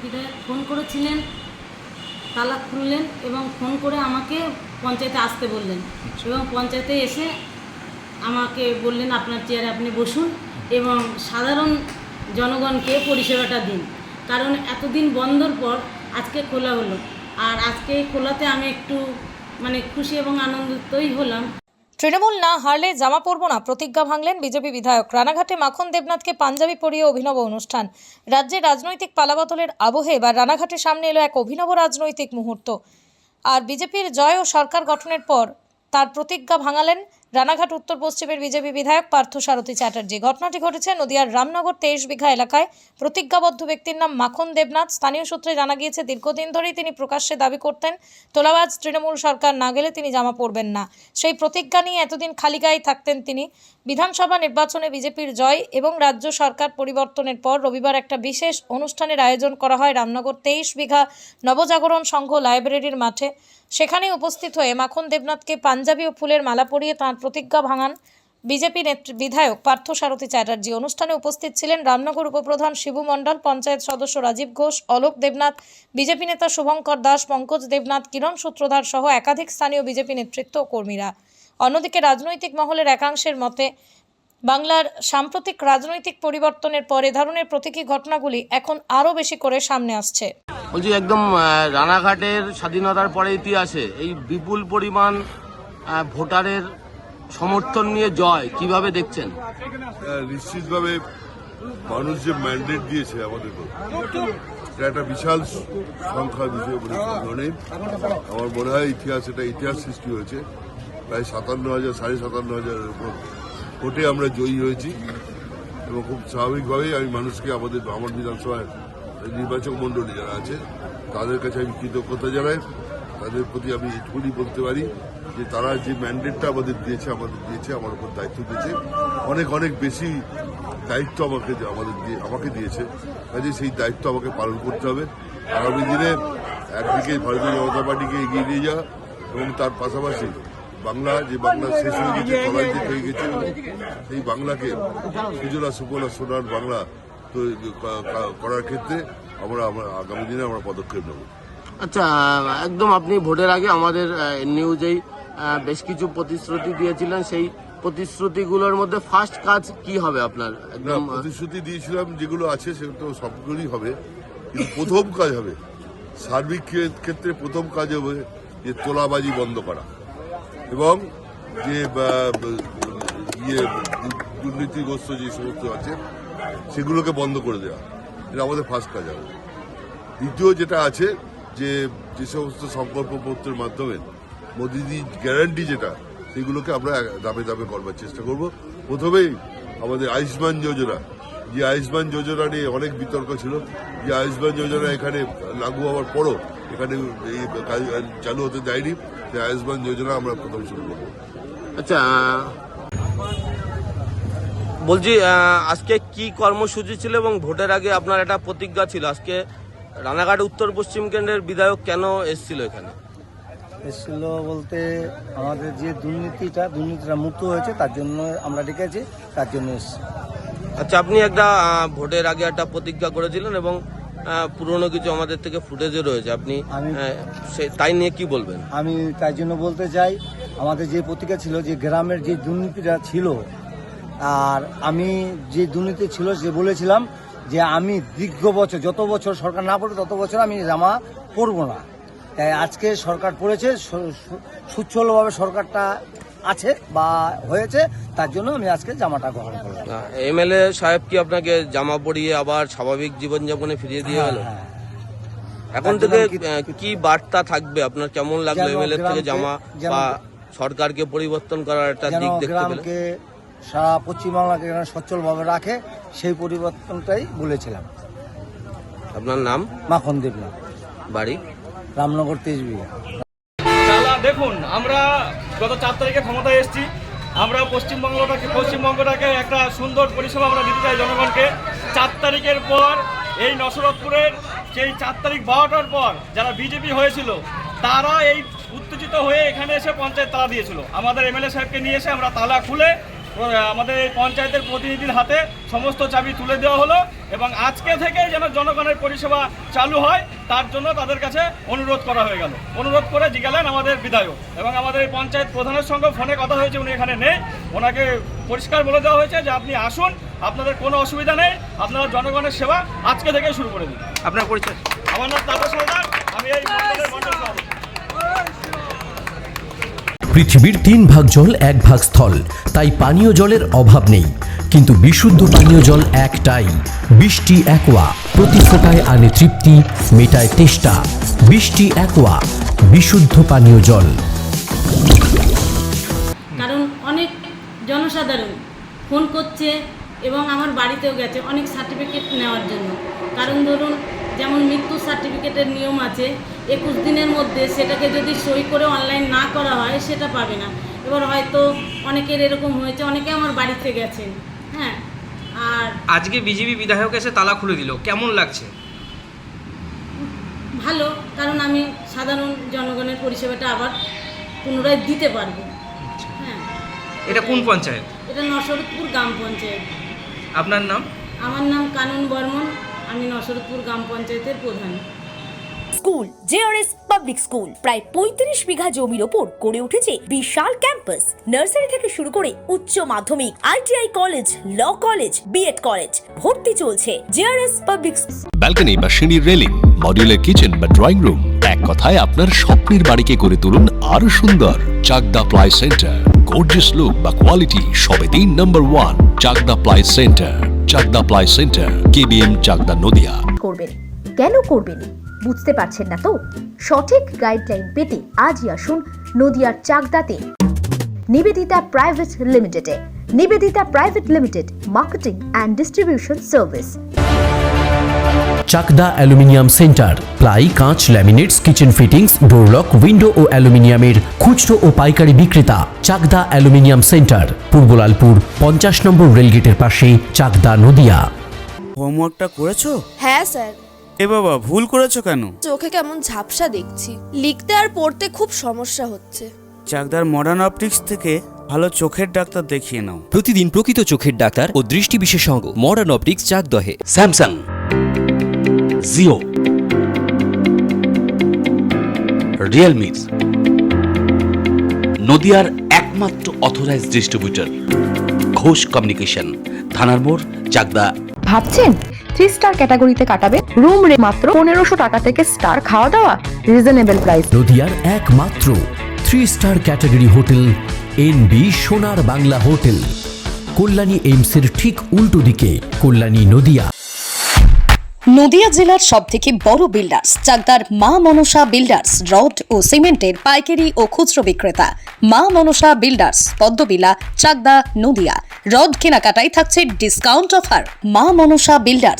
বিধায়ক ফোন করেছিলেন, তালা খুললেন এবং ফোন করে আমাকে পঞ্চায়েতে আসতে বললেন এবং পঞ্চায়েতে এসে আমাকে বললেন আপনার চেয়ারে আপনি বসুন এবং সাধারণ জনগণকে পরিষেবাটা দিন, কারণ এতদিন বন্ধর পর আজকে খোলা হলো। আর আজকে খোলাতে আমি একটু খুশি এবং আনন্দিতই হলাম। তৃণমূল না হারলে জামা পরব না, প্রতিজ্ঞা ভাঙলেন বিজেপি বিধায়ক। রানাঘাটে মাখন দেবনাথকে পাঞ্জাবি পরিয়ে অভিনব অনুষ্ঠান। রাজ্যে রাজনৈতিক পালাবদলের আবহে এবার রানাঘাটের সামনে এলো এক অভিনব রাজনৈতিক মুহূর্ত। আর বিজেপির জয় ও সরকার গঠনের পর তার প্রতিজ্ঞা ভাঙালেন রানাঘাট উত্তর পশ্চিমের বিজেপি বিধায়ক পার্থসারথী চ্যাটার্জি। ঘটনাটি ঘটেছে নদিয়ার রামনগর 23 বিঘা এলাকায়। প্রতিজ্ঞাবদ্ধ ব্যক্তির নাম মাখন দেবনাথ। স্থানীয় সূত্রে জানা গিয়েছে দীর্ঘদিন ধরেই তিনি প্রকাশ্যে দাবি করতেন তোলাবাজ তৃণমূল সরকার না গেলে তিনি জামা পরবেন না। সেই প্রতিজ্ঞা নিয়ে এতদিন খালি গায়ে থাকতেন তিনি। বিধানসভা নির্বাচনে বিজেপির জয় এবং রাজ্য সরকার পরিবর্তনের পর রবিবার একটা বিশেষ অনুষ্ঠানের আয়োজন করা হয় রামনগর 23 বিঘা নবজাগরণ সংঘ লাইব্রেরির মাঠে। সেখানে উপস্থিত হয়ে মাখন দেবনাথকে পাঞ্জাবি ও ফুলের মালা পরিয়ে তাঁর প্রতিজ্ঞা ভাঙান বিজেপি বিধায়ক পার্থসারথী চ্যাটার্জি। অনুষ্ঠানে উপস্থিত ছিলেন রামনগর উপপ্রধান শিবু মণ্ডল, পঞ্চায়েত সদস্য রাজীব ঘোষ, অলোক দেবনাথ, বিজেপি নেতা শুভঙ্কর দাস, পঙ্কজ দেবনাথ, কিরণ সূত্রধার সহ একাধিক স্থানীয় বিজেপি নেতৃত্ব ও কর্মীরা। অন্যদিকে রাজনৈতিক মহলের একাংশের মতে বাংলার সাম্প্রতিক রাজনৈতিক পরিবর্তনের পর এ ধরনের প্রতীকী ঘটনাগুলি এখন আরও বেশি করে সামনে আসছে। বলছি একদম রানাঘাটের স্বাধীনতার পরে ইতিহাসে এই বিপুল পরিমাণ ভোটারের সমর্থন নিয়ে জয় কিভাবে দেখছেন? নিশ্চিতভাবে মানুষ যে ম্যান্ডেট দিয়েছে আমাদের এটা একটা বিশাল সংখ্যা দিয়েছে বলে নেই। আমার মনে হয় ইতিহাস সৃষ্টি হয়েছে। প্রায় 57,000 57,500 উপর ভোটে আমরা জয়ী হয়েছি এবং খুব স্বাভাবিকভাবেই আমি মানুষকে আমার বিধানসভায় নির্বাচক মণ্ডলী যারা আছে তাদের কাছে আমি কৃতজ্ঞতা জানাই। তাদের প্রতি আমি এটুকুনি বলতে পারি যে তারা যে ম্যান্ডেটটা আমাদের দিয়েছে আমার উপর দায়িত্ব দিয়েছে, অনেক বেশি দায়িত্ব আমাকে দিয়েছে। কাজে সেই দায়িত্ব আমাকে পালন করতে হবে। আগামী দিনে একদিকে ভারতীয় জনতা পার্টিকে এগিয়ে নিয়ে যাওয়া এবং তার পাশাপাশি বাংলা শেষ হয়ে গেছে, কলাই যে হয়ে গেছে, সেই বাংলাকে সুজলা সুফলা সোনার বাংলা করার ক্ষেত্রে আমরা আগামী দিনে আমরা পদক্ষেপ নেব। আচ্ছা, একদম আপনি ভোটের আগে আমাদের নিউজেই বেশ কিছু প্রতিশ্রুতি দিয়েছিলেন, সেই প্রতিশ্রুতিগুলোর মধ্যে ফার্স্ট কাজ কি হবে আপনার? একদম প্রতিশ্রুতি দিয়েছিলাম যেগুলো আছে সেগুলো তো সবগুলোই হবে, কিন্তু প্রথম কাজ হবে, সার্বিক ক্ষেত্রে প্রথম কাজ হবে যে তোলাবাজি বন্ধ করা এবং যে দুর্নীতিগ্রস্ত যে সমস্ত আছে সেগুলোকে বন্ধ করে দেওয়া, এটা আমাদের ফার্স্ট কাজ হবে। দ্বিতীয় যেটা আছে যে সমস্ত সংকল্পপত্রের মাধ্যমে মোদিজি গ্যারান্টি যেটা সেগুলোকে আমরা ধাপে ধাপে করবার চেষ্টা করব। প্রথমেই আমাদের আয়ুষ্মান যোজনা নিয়ে অনেক বিতর্ক ছিল, যে আয়ুষ্মান যোজনা এখানে লাগু হওয়ার পরও এখানে চালু হতে দেয়নি, সেই আয়ুষ্মান যোজনা আমরা প্রথম শুরু করব। আচ্ছা, বলছি আজকে কি কর্মসূচি ছিল এবং ভোটের আগে আপনার একটা প্রতিজ্ঞা ছিল, আজকে রানাঘাট উত্তর পশ্চিম কেন্দ্রের বিধায়ক কেন এসেছিল এখানে? এসেছিল বলতে আমাদের যে দুর্নীতিটা মুক্ত হয়েছে তার জন্য আমরা ডেকেছি, তার জন্য এসেছি। আচ্ছা, আপনি একটা ভোটের আগে একটা প্রতিজ্ঞা করেছিলেন এবং পুরনো কিছু আমাদের থেকে ফুটেজও রয়েছে, আপনি তাই নিয়ে কি বলবেন? আমি তাই জন্য বলতে চাই, আমাদের যে প্রতিজ্ঞা ছিল যে গ্রামের যে দুর্নীতিটা ছিল, আর আমি যে দুর্নীতি ছিল যে বলেছিলাম যে আমি দীর্ঘ বছর যত বছর সরকার না পড়বে তত বছর আমি জামা পরবো না। তাই আজকে সরকার পড়েছে, সুচ্ছলভাবে সরকারটা আছে বা হয়েছে, তার জন্য আমি আজকে জামাটা গ্রহণ করলাম। এমএলএ সাহেব কি আপনাকে জামা পরিয়ে আবার স্বাভাবিক জীবনযাপনে ফিরিয়ে দিয়ে গেল? এখন থেকে কি বার্তা থাকবে আপনার? কেমন লাগলো এমএলএ থেকে জামা বা সরকারকে পরিবর্তন করার একটা দিক দেখতে পেলেন? সারা পশ্চিমবাংলাকে সচ্ছলভাবে রাখে, সেই পরিবর্তনটাই বলেছিলাম। আপনার নাম? মাখন দেবনাথ, বাড়ি রামনগর 23 বিঘা। দেখুন, আমরা গত 4 তারিখে ক্ষমতায় এসেছি। আমরা পশ্চিমবঙ্গটাকে একটা সুন্দর পরিষেবা আমরা দিতে চাই জনগণকে। 4 তারিখের পর এই নসরতপুরের সেই 4 তারিখ 12টার পর যারা বিজেপি হয়েছিল তারা এই উত্তেজিত হয়ে এখানে এসে পঞ্চায়েত তালা দিয়েছিল। আমাদের এমএলএ সাহেবকে নিয়ে এসে আমরা তালা খুলে আমাদের এই পঞ্চায়েতের প্রতিনিধির হাতে সমস্ত চাবি তুলে দেওয়া হলো এবং আজকে থেকে যেন জনগণের পরিষেবা চালু হয় তার জন্য তাদের কাছে অনুরোধ করা হয়ে গেল। অনুরোধ করে জিজ্ঞালেন আমাদের বিধায়ক এবং আমাদের এই পঞ্চায়েত প্রধানের সঙ্গে ফোনে কথা হয়েছে, উনি এখানে নেই। ওনাকে পরিষ্কার বলে দেওয়া হয়েছে যে আপনি আসুন, আপনাদের কোনো অসুবিধা নেই, আপনারা জনগণের সেবা আজকে থেকেই শুরু করে দিন। আপনার পরিচয়? আমার নাম তাপস হালদার, আমি এই মন্ডলের মন্ডল সভাপতি। পৃথিবীর 3 ভাগ জল 1 ভাগ স্থল, তাই পানীয় জলের অভাব নেই। কিন্তু বিশুদ্ধ পানীয় জল একটাই, বৃষ্টি অ্যাকোয়া। প্রতি ফোঁটায় আনে তৃপ্তি, মেটায় তেষ্টা। বৃষ্টি অ্যাকোয়া, বিশুদ্ধ পানীয় জল। কারণ অনেক জনসাধারণ ফোন করছে এবং আমার বাড়িতেও গেছে অনেক সার্টিফিকেট নেওয়ার জন্য। কারণ ধরুন যেমন মৃত্যু সার্টিফিকেটের নিয়ম আছে, 21 দিনের মধ্যে সেটাকে যদি সই করে অনলাইন না করা হয় সেটা পাবে না। এবার হয়তো অনেকের এরকম হয়েছে, অনেকে আমার বাড়িতে গেছেন। হ্যাঁ, আর আজকে বিজেপি বিধায়ক এসে তালা খুলে দিল, কেমন লাগছে? ভালো, কারণ আমি সাধারণ জনগণের পরিষেবাটা আবার পুনরায় দিতে পারবো। হ্যাঁ, এটা কোন পঞ্চায়েত? এটা নসরতপুর গ্রাম পঞ্চায়েত। আপনার নাম? আমার নাম কানন বর্মন, আমি নসরতপুর গ্রাম পঞ্চায়েতের প্রধান। স্কুল জেআরএস পাবলিক স্কুল প্রায় 35 বিঘা জমির ওপর গড়ে উঠেছে বিশাল ক্যাম্পাস। নার্সারি থেকে শুরু করে উচ্চ মাধ্যমিক, ITI college, law college, BEd college, ভর্তি চলছে। জেআরএস পাবলিক ব্যালকনি বা সিঁড়ির রেলিং, মডিউলার কিচেন বা ড্রয়িং রুম, এক কথায় আপনার স্বপ্নের বাড়িকে করে তুলুন আরো সুন্দর। Chakdaha ply centre, gorgeous look বা কোয়ালিটি সবে 3 নম্বর 1 Chakdaha ply centre. Chakdaha ply centre, KBM, Chakdaha, Nadia. করবেন কেন করবেন বুঝতে পারছেন না তো? সঠিক গাইডলাইন পেতে আজই আসুন নদিয়ার চাকদাতে নিবেদিতা প্রাইভেট লিমিটেডে। Nivedita private limited, marketing and distribution service. Chakdah aluminium centre, ply, কাঁচ, laminates, kitchen fittings, door lock, window ও অ্যালুমিনিয়ামের খুচরো ও পাইকারি বিক্রেতা। চাকদা অ্যালুমিনিয়াম সেন্টার, পূর্বলালপুর 50 নম্বর রেলগেটের পাশে, চাকদা, নদিয়া। হোমওয়ার্কটা করেছো? হ্যাঁ স্যার। এ বাবা, ভুল করেছো কেন? চোখে কেমন ঝাপসা দেখছি, লিখতে আর পড়তে খুব সমস্যা হচ্ছে। চাকদার মডার্ন অপটিক্স থেকে ভালো চোখের ডাক্তার দেখিয়ে নাও। প্রতিদিন প্রকৃত চোখের ডাক্তার ও দৃষ্টি বিশেষজ্ঞ মডার্ন অপটিক্স, চাকদহে। স্যামসাং, জিও, রিয়েলমি, নদিয়ার একমাত্র অথরাইজড ডিস্ট্রিবিউটর ঘোষ কমিউনিকেশন, থানার মোড়, চাকদা। ভাবছেন 3 স্টার ক্যাটাগরিতে কাটাবে? রুম রে মাত্র 1500 টাকা থেকে স্টার, খাওয়া দাওয়া রিজনেবল প্রাইস। নদিয়ার একমাত্র 3 স্টার ক্যাটাগরি হোটেল এনবি সোনার বাংলা হোটেল, কল্যাণী এইমসের ঠিক উল্টো দিকে, কল্যাণী, নদিয়া। নদিয়া জেলার সবথেকে বড় বিল্ডার্স চাকদার মা মনসা বিল্ডার্স, রড ও সিমেন্টের পাইকারি ও খুচরো বিক্রেতা। মা মনসা বিল্ডার্স, পদ্মবিলা, চাকদা, নদিয়া। রড কেনাকাটায় থাকছে ডিসকাউন্ট অফার। মা মনসা বিল্ডার্স।